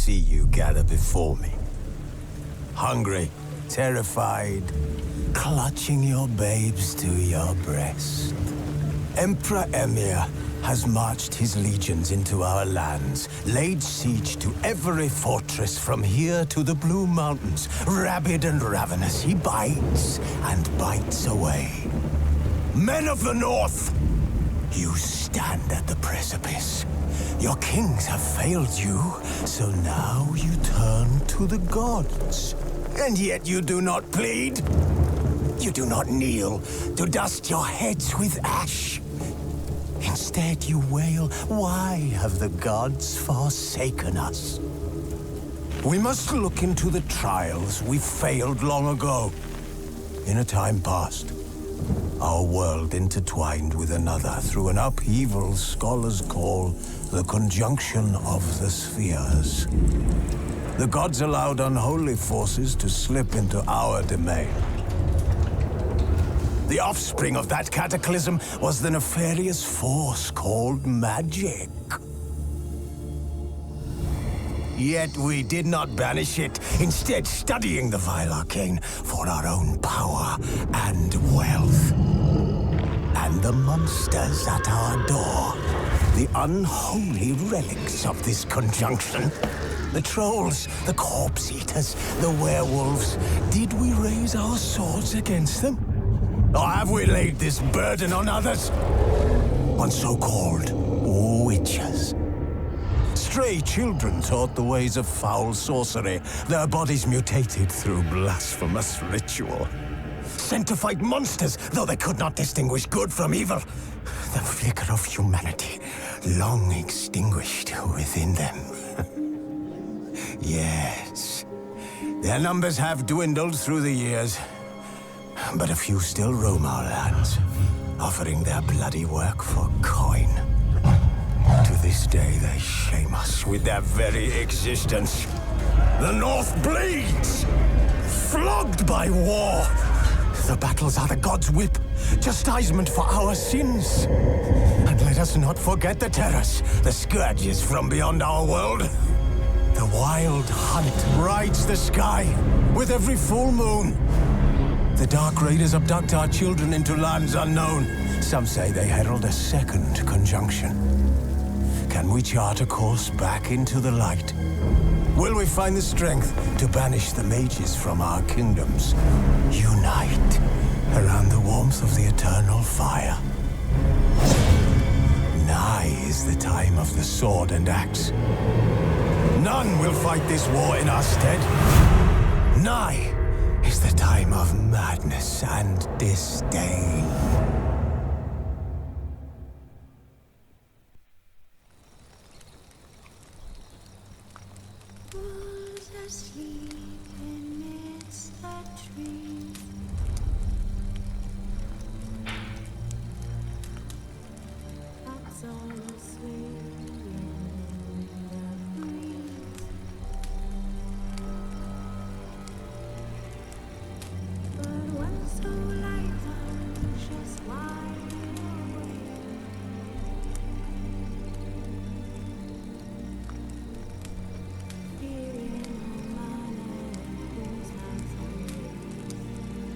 see you gather before me. Hungry, terrified, clutching your babes to your breast. Emperor Emir has marched his legions into our lands, laid siege to every fortress from here to the Blue Mountains. Rabid and ravenous, he bites and bites away. Men of the North, you stand at the precipice. Your kings have failed you, so now you turn to the gods. And yet you do not plead. You do not kneel to dust your heads with ash. Instead you wail, why have the gods forsaken us? We must look into the trials we failed long ago. In a time past, our world intertwined with another through an upheaval scholars call the conjunction of the spheres. The gods allowed unholy forces to slip into our domain. The offspring of that cataclysm was the nefarious force called magic. Yet we did not banish it, instead studying the vile arcane for our own power and wealth. And the monsters at our door, the unholy relics of this conjunction. The trolls, the corpse eaters, the werewolves. Did we raise our swords against them? Or have we laid this burden on others? On so-called witches. Stray children taught the ways of foul sorcery, their bodies mutated through blasphemous ritual. Sent to fight monsters, though they could not distinguish good from evil. The flicker of humanity, long extinguished within them. Yes, their numbers have dwindled through the years. But a few still roam our lands, offering their bloody work for coin. To this day, they shame us with their very existence. The North bleeds, flogged by war. The battles are the gods' whip, chastisement for our sins. And let us not forget the terrors, the scourges from beyond our world. The wild hunt rides the sky with every full moon. The Dark Raiders abduct our children into lands unknown. Some say they herald a second conjunction. Can we chart a course back into the light? Will we find the strength to banish the mages from our kingdoms? Unite around the warmth of the eternal fire. Nigh is the time of the sword and axe. None will fight this war in our stead. Nigh is the time of madness and disdain. Who's asleep amidst the trees? Clouds on swaying in the breeze. But when so light anxious wide awake, fearing no man whose hands are raised.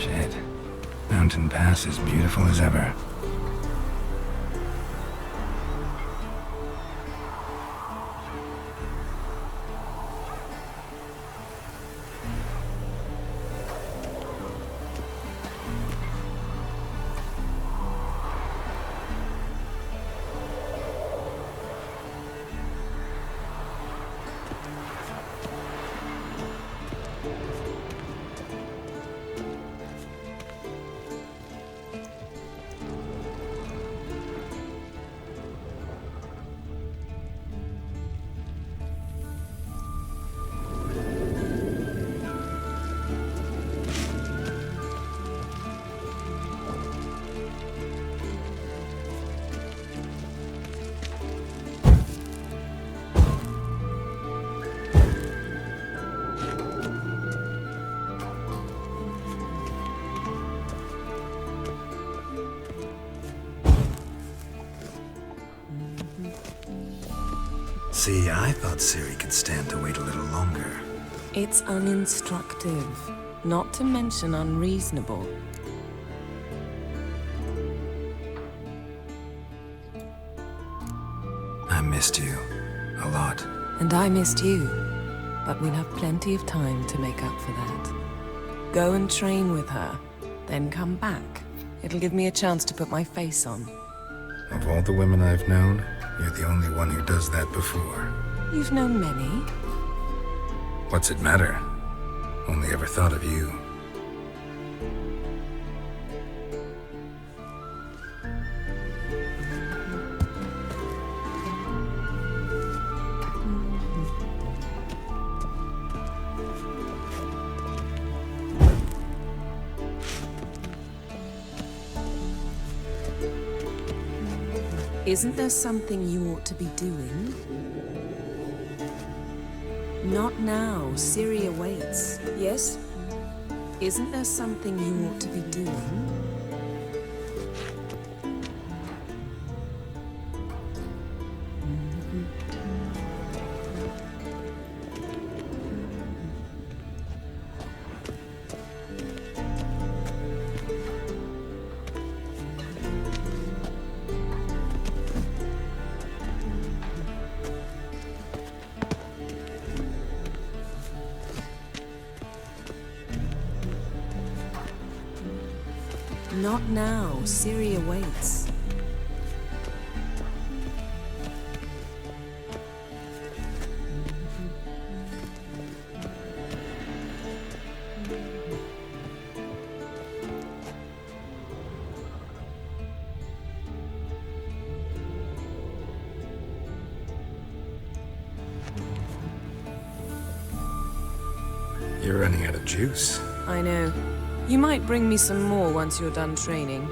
Shit. Mountain Pass is beautiful as ever. See, I thought Ciri could stand to wait a little longer. It's uninstructive, not to mention unreasonable. I missed you. A lot. And I missed you, but we'll have plenty of time to make up for that. Go and train with her, then come back. It'll give me a chance to put my face on. Of all the women I've known, you're the only one who does that before. You've known many. What's it matter? Only ever thought of you. Isn't there something you ought to be doing? Not now. Ciri awaits. Yes? Isn't there something you ought to be doing? Not now. Ciri awaits. You're running out of juice. I know. You might bring me some more once you're done training.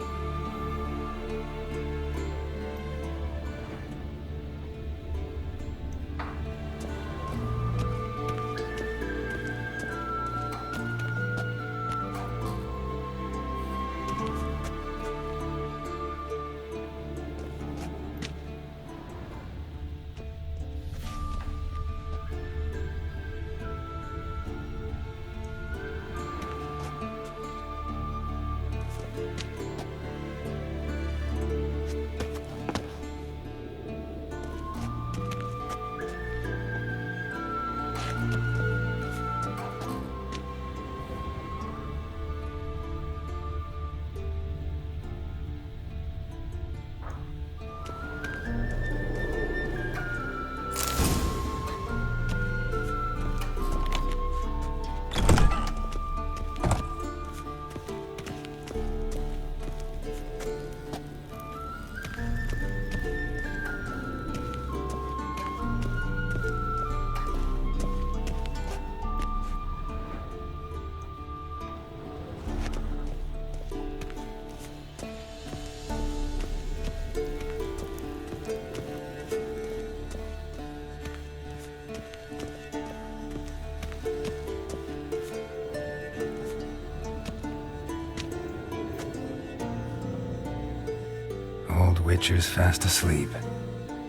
Old Witcher's fast asleep.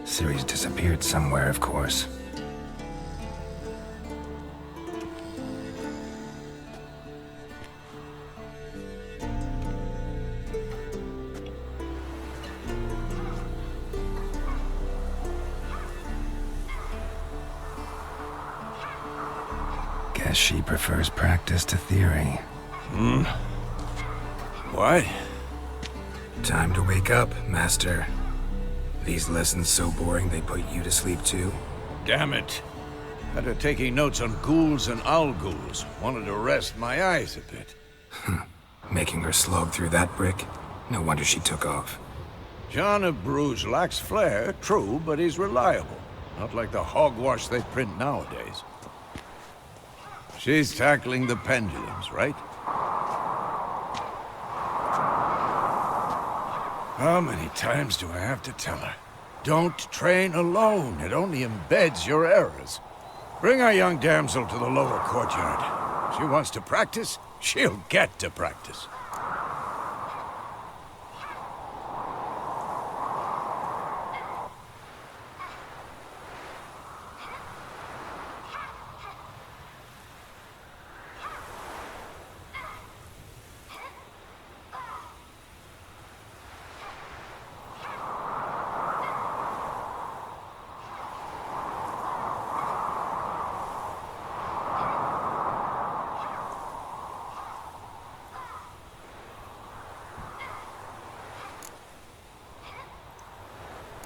Ciri's disappeared somewhere, of course. Guess she prefers practice to theory. What? Time to wake up, Master. These lessons so boring they put you to sleep too? Damn it. After taking notes on ghouls and owl-ghouls, wanted to rest my eyes a bit. Making her slog through that brick? No wonder she took off. John of Bruges lacks flair, true, but he's reliable. Not like the hogwash they print nowadays. She's tackling the pendulums, right? How many times do I have to tell her? Don't train alone. It only embeds your errors. Bring our young damsel to the lower courtyard. She wants to practice, she'll get to practice.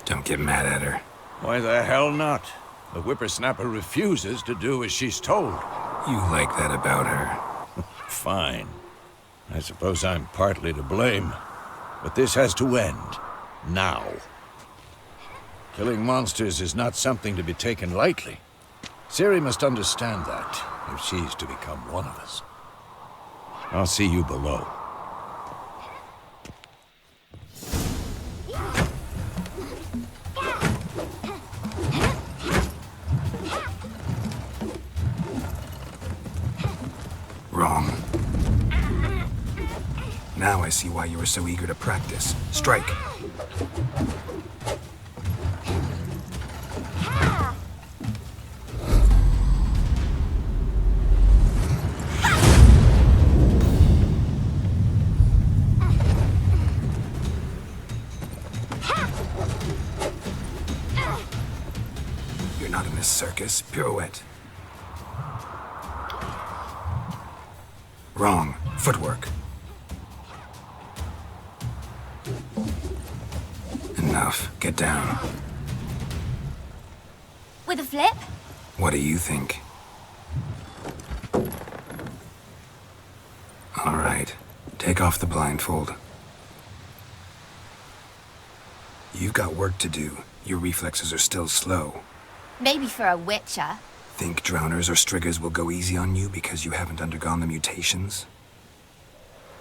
Don't get mad at her. Why the hell not? The whippersnapper refuses to do as she's told. You like that about her. Fine. I suppose I'm partly to blame. But this has to end. Now. Killing monsters is not something to be taken lightly. Ciri must understand that, if she's to become one of us. I'll see you below. Wrong. Now I see why you were so eager to practice. Strike. You're not in this circus. Pirouette. Wrong. Footwork. Enough. Get down. With a flip? What do you think? All right. Take off the blindfold. You've got work to do. Your reflexes are still slow. Maybe for a witcher. Think drowners or striggers will go easy on you because you haven't undergone the mutations?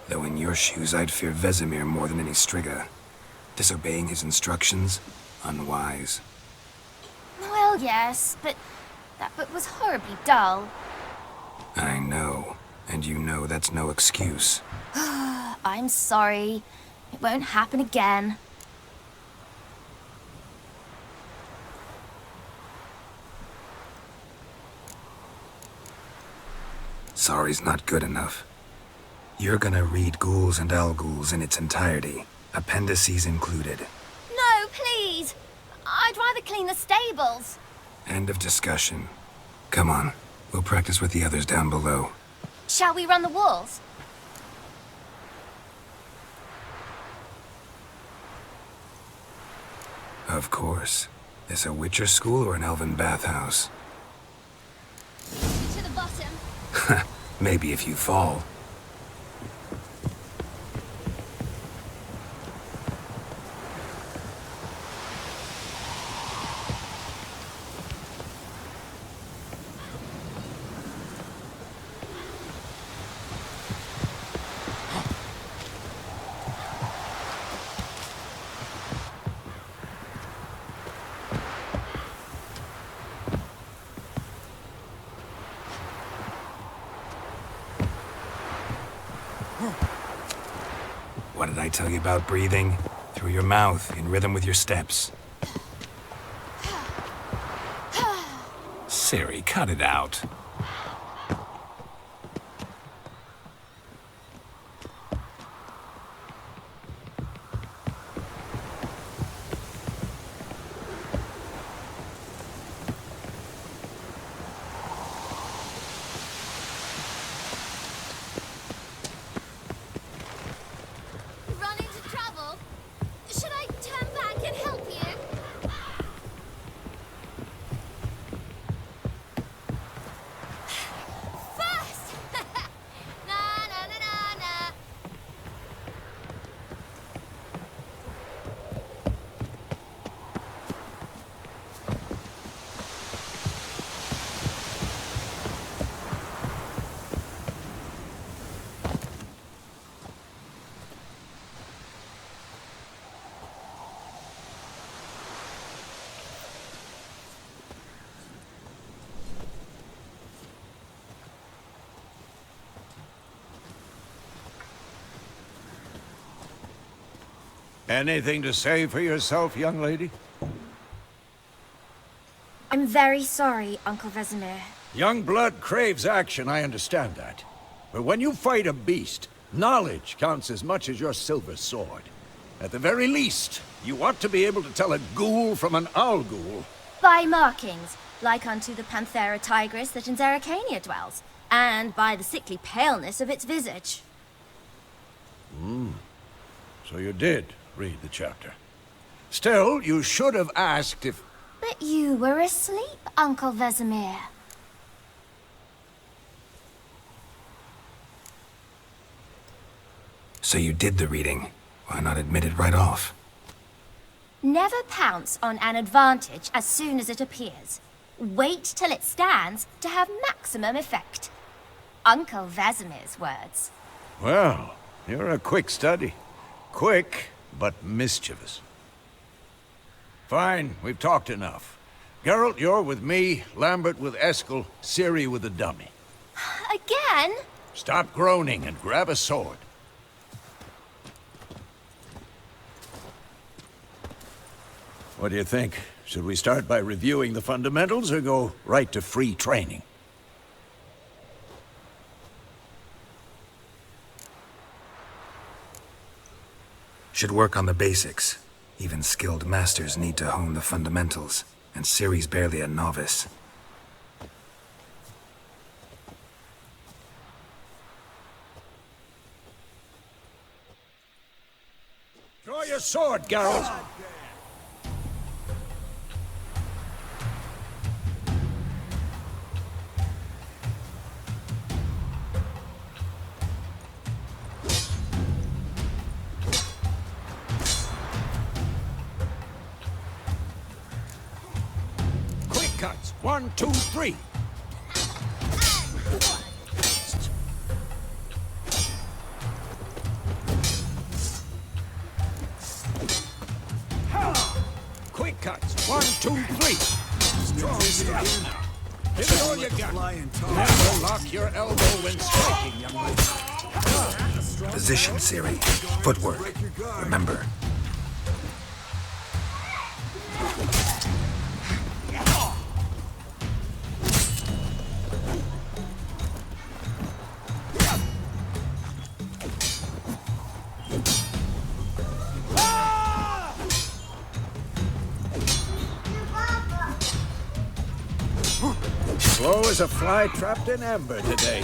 Though in your shoes, I'd fear Vesemir more than any strigger. Disobeying his instructions? Unwise. Well, yes, but that book was horribly dull. I know. And you know that's no excuse. I'm sorry. It won't happen again. Sorry's not good enough. You're gonna read Ghouls and Owl-Ghouls in its entirety, appendices included. No, please! I'd rather clean the stables. End of discussion. Come on, we'll practice with the others down below. Shall we run the walls? Of course. This a Witcher school or an elven bathhouse? To the bottom. Maybe if you fall. What did I tell you about breathing? Through your mouth, in rhythm with your steps. Ciri, cut it out. Anything to say for yourself, young lady? I'm very sorry, Uncle Vesemir. Young blood craves action, I understand that. But when you fight a beast, knowledge counts as much as your silver sword. At the very least, you ought to be able to tell a ghoul from an owl ghoul. By markings, like unto the Panthera tigris that in Zerrikania dwells, and by the sickly paleness of its visage. So you did read the chapter. Still, you should have asked if... But you were asleep, Uncle Vesemir. So you did the reading. Why not admit it right off? Never pounce on an advantage as soon as it appears. Wait till it stands to have maximum effect. Uncle Vesemir's words. Well, you're a quick study. Quick, but mischievous. Fine, we've talked enough. Geralt, you're with me, Lambert with Eskel, Ciri with the dummy. Again? Stop groaning and grab a sword. What do you think? Should we start by reviewing the fundamentals or go right to free training? Should work on the basics. Even skilled masters need to hone the fundamentals, and Ciri's barely a novice. Draw your sword, Geralt! Quick cuts! 1, 2, 3! Quick cuts! 1, 2, 3! Strong stuff now. Give it all you got. Never lock your elbow when striking, young lady. Position, Ciri. Footwork. Remember. Slow as a fly trapped in amber today.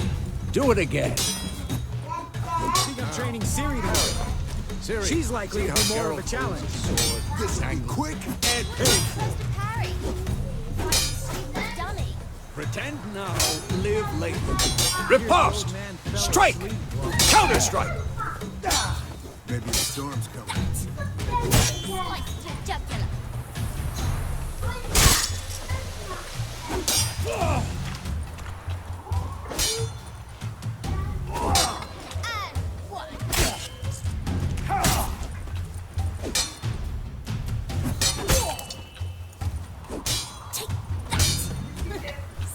Do it again. I think I'm training Ciri tomorrow. Ciri, She's likely to be more of a challenge. This will be quick and painful. Parry. Stupid dummy. Pretend now, live later. Riposte! Strike! Counter-strike! Maybe the storm's coming.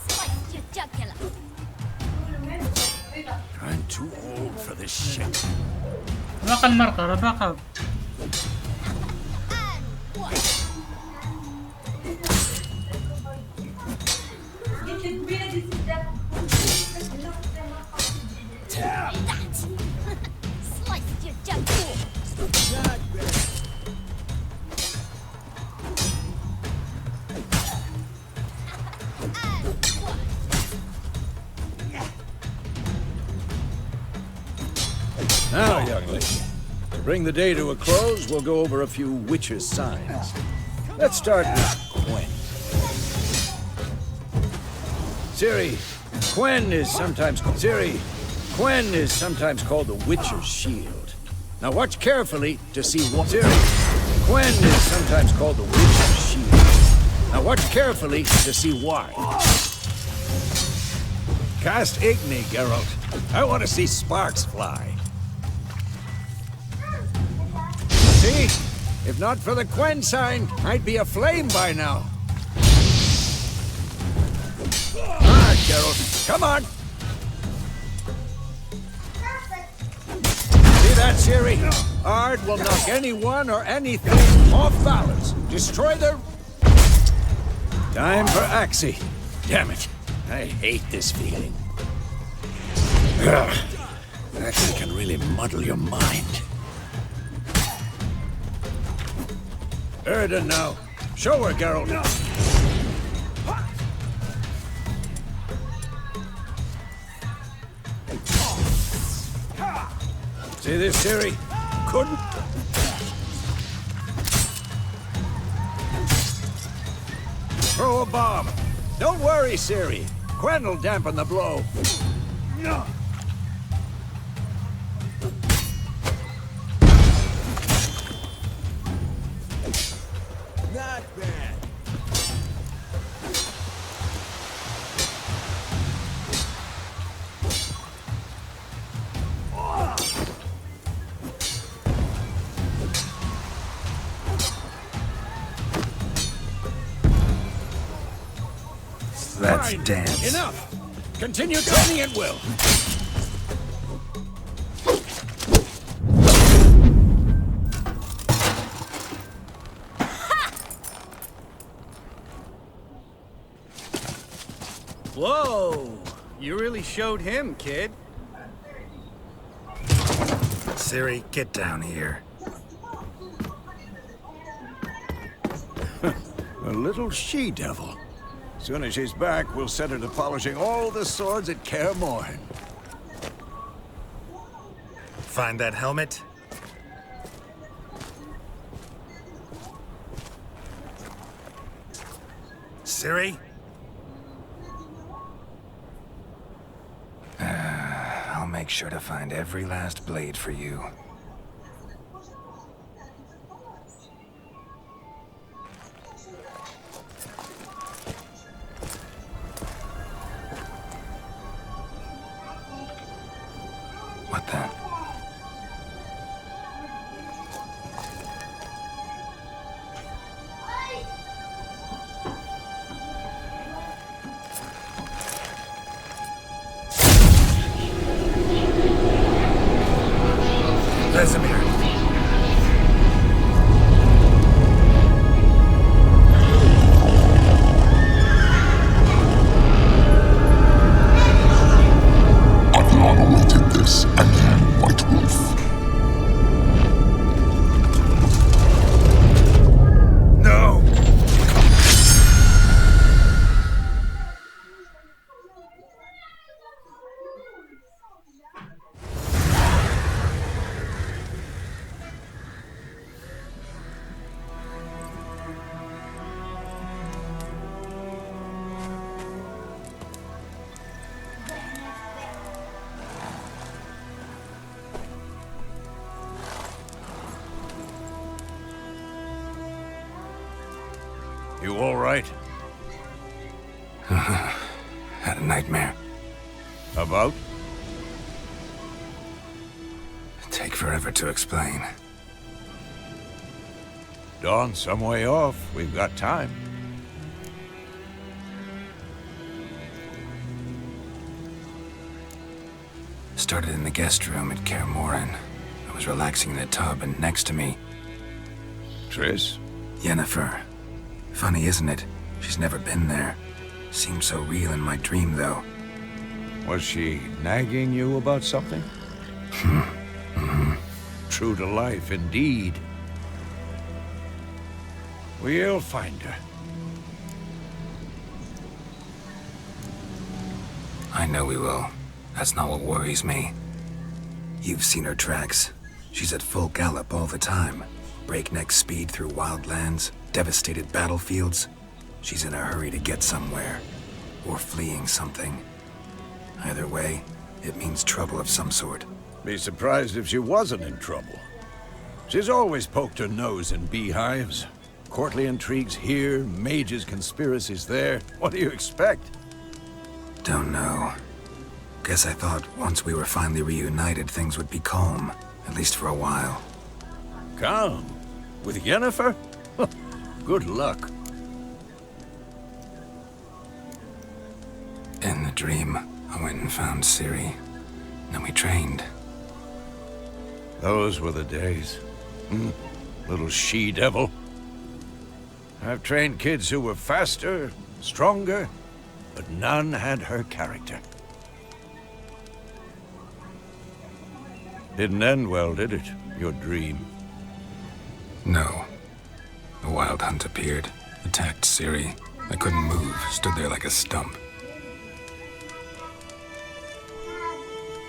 Slice your jugular. I'm too old for this shit. Bakal marka, bakal. Slice your jugular. Now, young lady, to bring the day to a close, we'll go over a few witches' signs. Let's start with Quen. Ciri, Quen is sometimes called the Witcher's Shield. Now watch carefully to see what Ciri, Quen is sometimes called the Witcher's Shield. Now watch carefully to see why. Cast Igni, Geralt. I want to see sparks fly. See? If not for the Quen sign, I'd be aflame by now. Ah, Geralt, come on! See that that, Ciri? Ard will knock anyone or anything off balance. Destroy their... Time for Axii. Damn it. I hate this feeling. Ugh. Axii can really muddle your mind. Erden now. Show her, Geralt. See this, Ciri? Couldn't... Throw a bomb. Don't worry, Ciri. Quen will dampen the blow. Not bad. Let's Fine. dance. Enough. Continue training at will. Whoa! You really showed him, kid. Ciri, get down here. A little she-devil. Soon as she's back, we'll set her to polishing all the swords at Kaer Morhen. Find that helmet? Ciri? I'll make sure to find every last blade for you. What the? Vesemir! I've long awaited this, and you, White Wolf. No! You all right? Had a nightmare. About? Take forever to explain. Dawn's some way off. We've got time. Started in the guest room at Kaer Morhen. I was relaxing in a tub, and next to me, Triss? Yennefer. Funny, isn't it? She's never been there. Seemed so real in my dream, though. Was she nagging you about something? True to life, indeed. We'll find her. I know we will. That's not what worries me. You've seen her tracks. She's at full gallop all the time. Breakneck speed through wild lands, devastated battlefields. She's in a hurry to get somewhere. Or fleeing something. Either way, it means trouble of some sort. Be surprised if she wasn't in trouble. She's always poked her nose in beehives. Courtly intrigues here, mages' conspiracies there. What do you expect? Don't know. Guess I thought once we were finally reunited, things would be calm. At least for a while. Calm? With Yennefer? Good luck. In the dream, I went and found Ciri. Then we trained. Those were the days. Little she-devil. I've trained kids who were faster, stronger, but none had her character. Didn't end well, did it? Your dream? No. The Wild Hunt appeared, attacked Ciri. I couldn't move, stood there like a stump.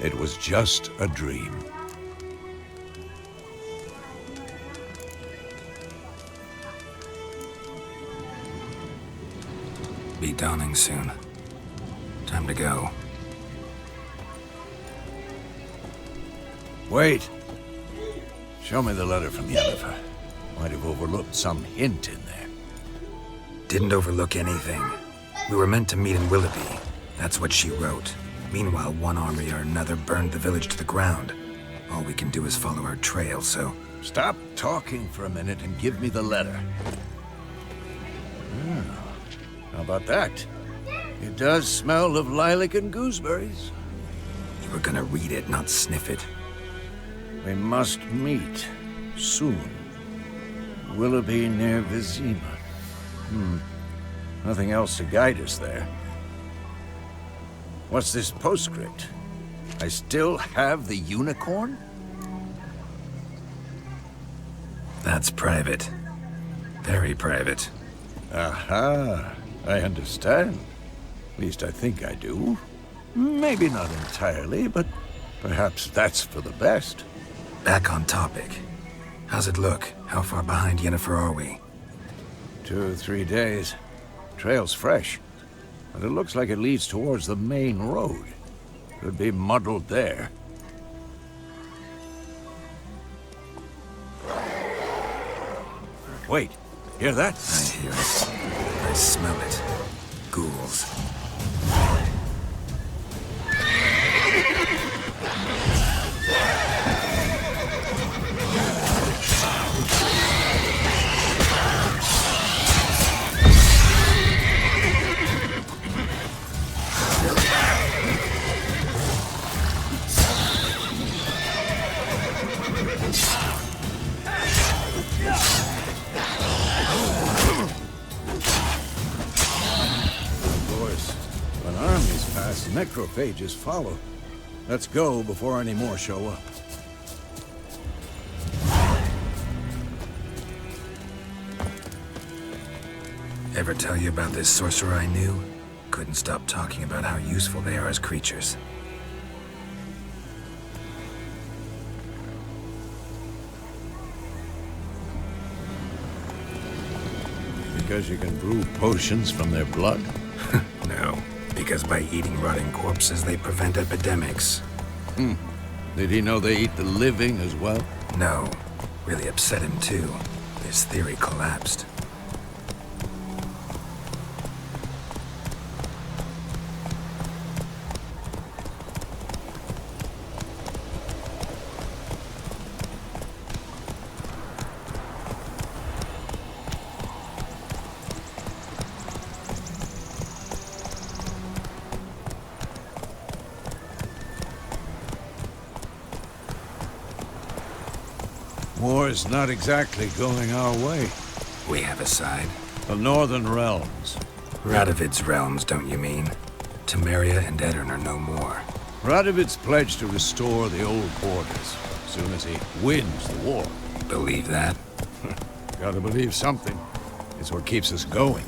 It was just a dream. Be dawning soon. Time to go. Wait. Show me the letter from Yennefer. Might have overlooked some hint in there. Didn't overlook anything. We were meant to meet in Willoughby. That's what she wrote. Meanwhile, one army or another burned the village to the ground. All we can do is follow her trail, so... Stop talking for a minute and give me the letter. How about that? It does smell of lilac and gooseberries. You were gonna read it, not sniff it. We must meet soon. Willoughby near Vizima. Nothing else to guide us there. What's this postscript? I still have the unicorn? That's private. Very private. Aha. I understand. At least I think I do. Maybe not entirely, but perhaps that's for the best. Back on topic. How's it look? How far behind Yennefer are we? 2 or 3 days. Trail's fresh, but it looks like it leads towards the main road. Could be muddled there. Wait, hear that? I hear it. I smell it. Ghouls. Necrophages follow. Let's go before any more show up. Ever tell you about this sorcerer I knew? Couldn't stop talking about how useful they are as creatures. Because you can brew potions from their blood? No. Because by eating rotting corpses, they prevent epidemics. Did he know they eat the living as well? No. Really upset him, too. His theory collapsed. War's not exactly going our way. We have a side. The Northern Realms. Radovid's realms, don't you mean? Temeria and Aedirn are no more. Radovid's pledged to restore the old borders as soon as he wins the war. Believe that? Gotta believe something. It's what keeps us going.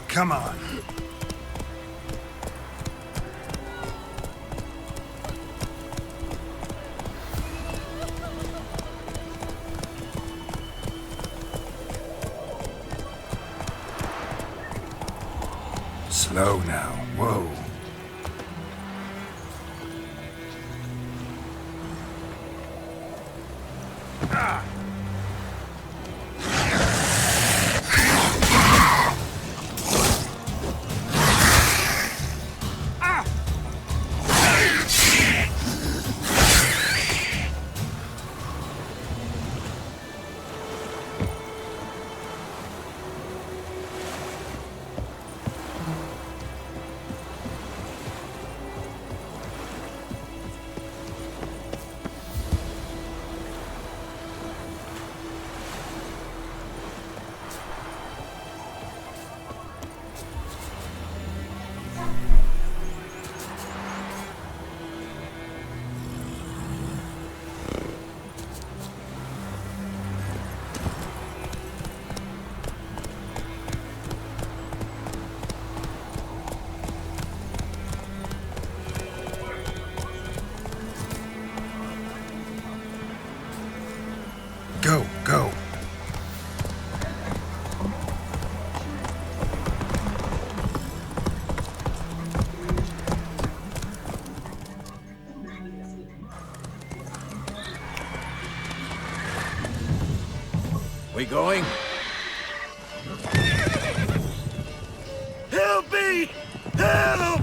Come on. Slow now. Whoa. Go, go. We going? Help me! Help!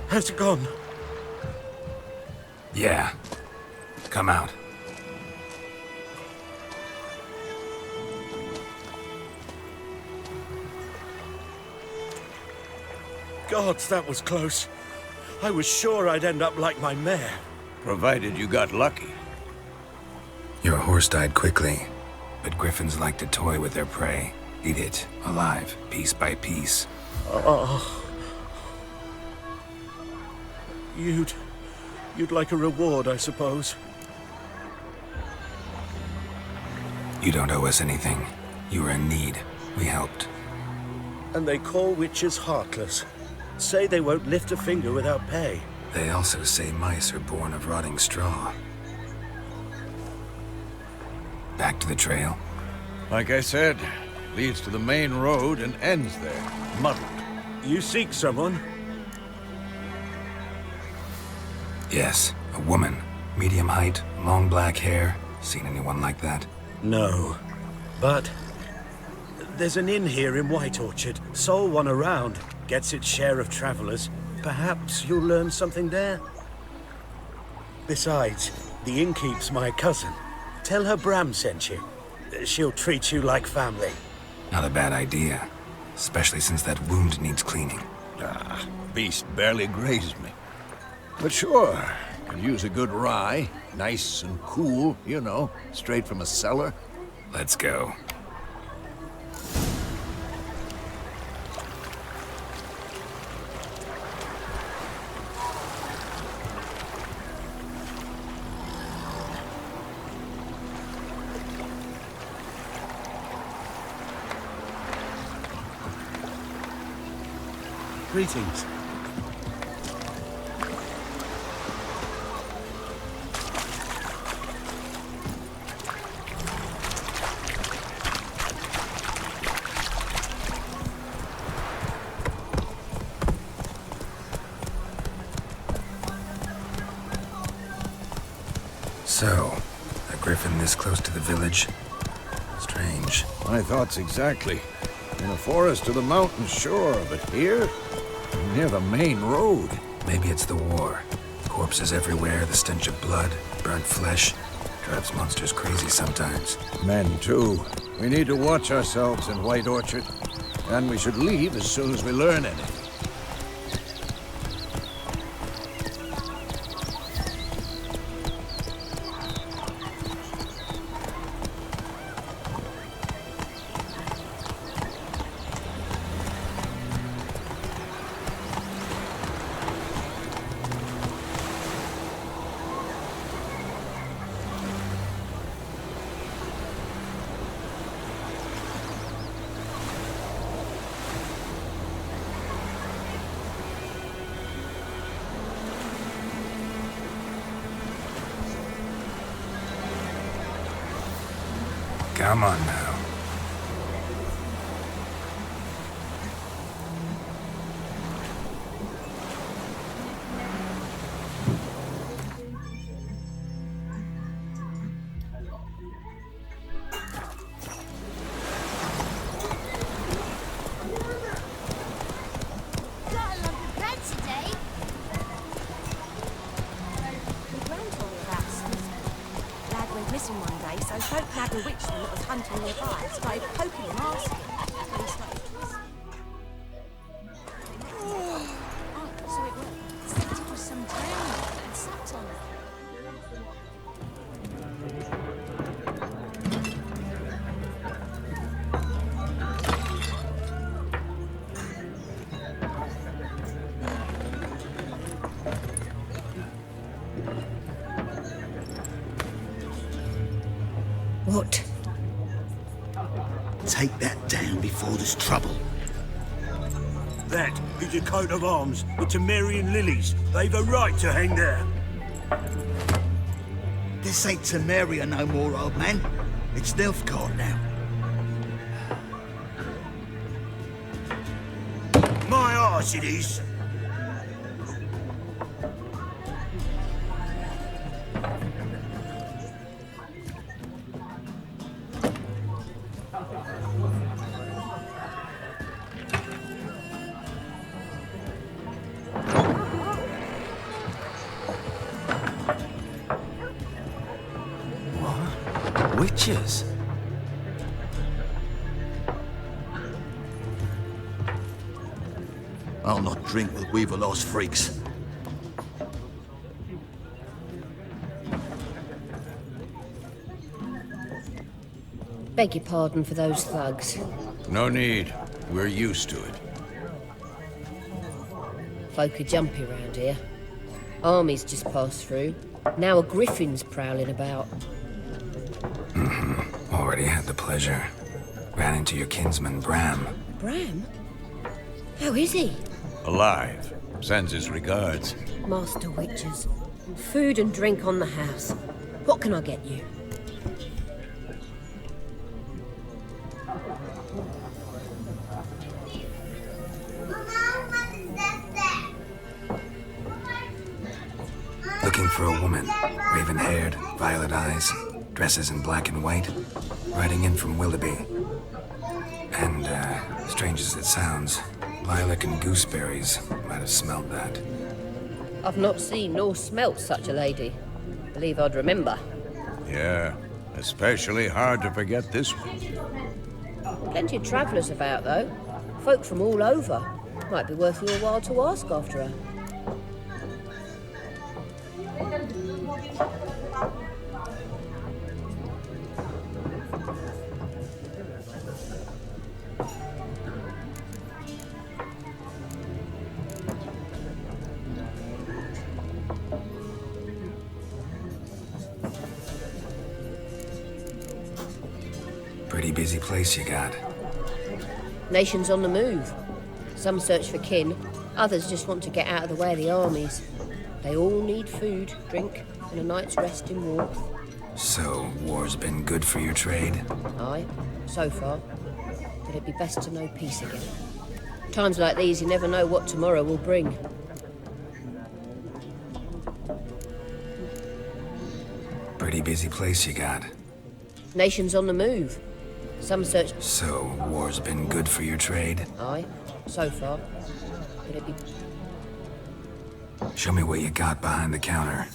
Has it gone? Yeah. Come out. Gods, that was close. I was sure I'd end up like my mare. Provided you got lucky. Your horse died quickly, but griffins like to toy with their prey. Eat it, alive, piece by piece. Oh. You'd like a reward, I suppose. You don't owe us anything. You were in need. We helped. And they call witches heartless. Say they won't lift a finger without pay. They also say mice are born of rotting straw. Back to the trail? Like I said, leads to the main road and ends there, muddled. You seek someone? Yes, a woman. Medium height, long black hair. Seen anyone like that? No. But there's an inn here in White Orchard. Sole one around. Gets its share of travelers. Perhaps you'll learn something there. Besides, the innkeep's my cousin. Tell her Bram sent you. She'll treat you like family. Not a bad idea. Especially since that wound needs cleaning. Ah, beast barely grazed me. But sure, could use a good rye. Nice and cool, you know, straight from a cellar. Let's go. Greetings. So, a griffin this close to the village? Strange. My thoughts exactly. In a forest to the mountain, sure, but here? Near the main road. Maybe it's the war. Corpses everywhere, the stench of blood, burnt flesh. Drives monsters crazy sometimes. Men, too. We need to watch ourselves in White Orchard. And we should leave as soon as we learn anything. Come on now. What? Take that down before there's trouble. That is a coat of arms, the Temerian lilies. They've a right to hang there. This ain't Temeria no more, old man. It's Nilfgaard now. My arse it is. Witches? I'll not drink with Weaverlost freaks. Beg your pardon for those thugs. No need. We're used to it. Folk are jumpy round here. Armies just passed through. Now a griffin's prowling about. Already had the pleasure. Ran into your kinsman, Bram. Bram? How is he? Alive. Sends his regards. Master Witches. Food and drink on the house. What can I get you? Looking for a woman. Raven-haired, violet eyes, dresses in black and white. Riding in from Willoughby. And, strange as it sounds, lilac and gooseberries might have smelled that. I've not seen nor smelt such a lady. Believe I'd remember. Yeah, especially hard to forget this one. Plenty of travellers about, though. Folk from all over. Might be worth your while to ask after her. Pretty busy place you got. Nations on the move. Some search for kin, others just want to get out of the way of the armies. They all need food, drink, and a night's rest in warmth. So, war's been good for your trade? Aye, so far. But it'd be best to know peace again. Times like these, you never know what tomorrow will bring. Pretty busy place you got. Nations on the move. Some search... So, war's been good for your trade? Aye, so far. Could it be... Show me what you got behind the counter.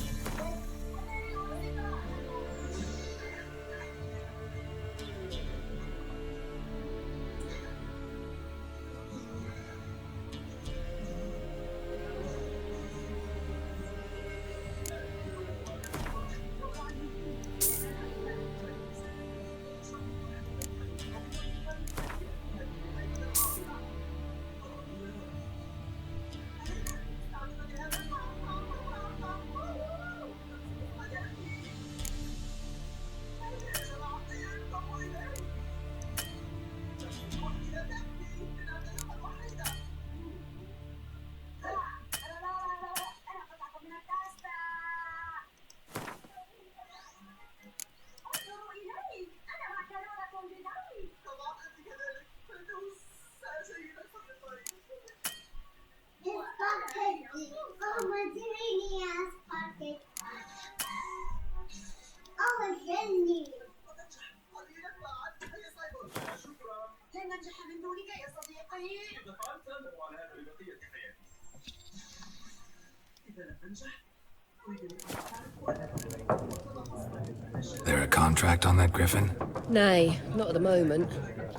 There a contract on that griffin? Nay, not at the moment.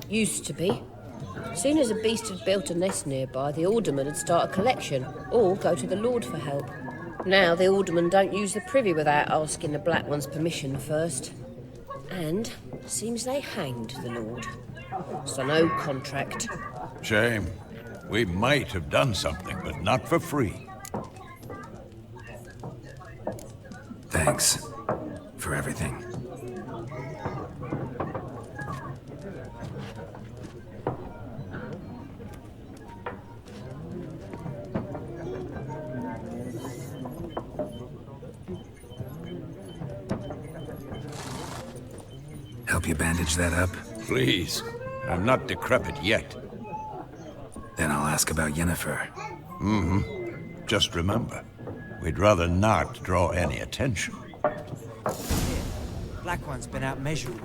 Used to be. Soon as a beast had built a nest nearby, the alderman would start a collection, or go to the Lord for help. Now the aldermen don't use the privy without asking the Black One's permission first. And seems they hanged the Lord. So no contract. Shame. We might have done something, but not for free. Thanks for everything. Help you bandage that up? Please. I'm not decrepit yet. Then I'll ask about Yennefer. Mm-hmm. Just remember, we'd rather not draw any attention. Black One's been out measuring.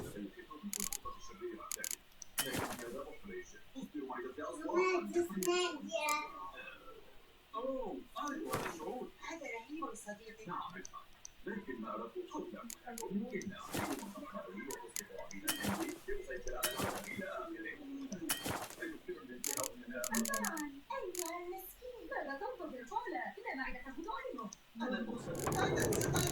أنا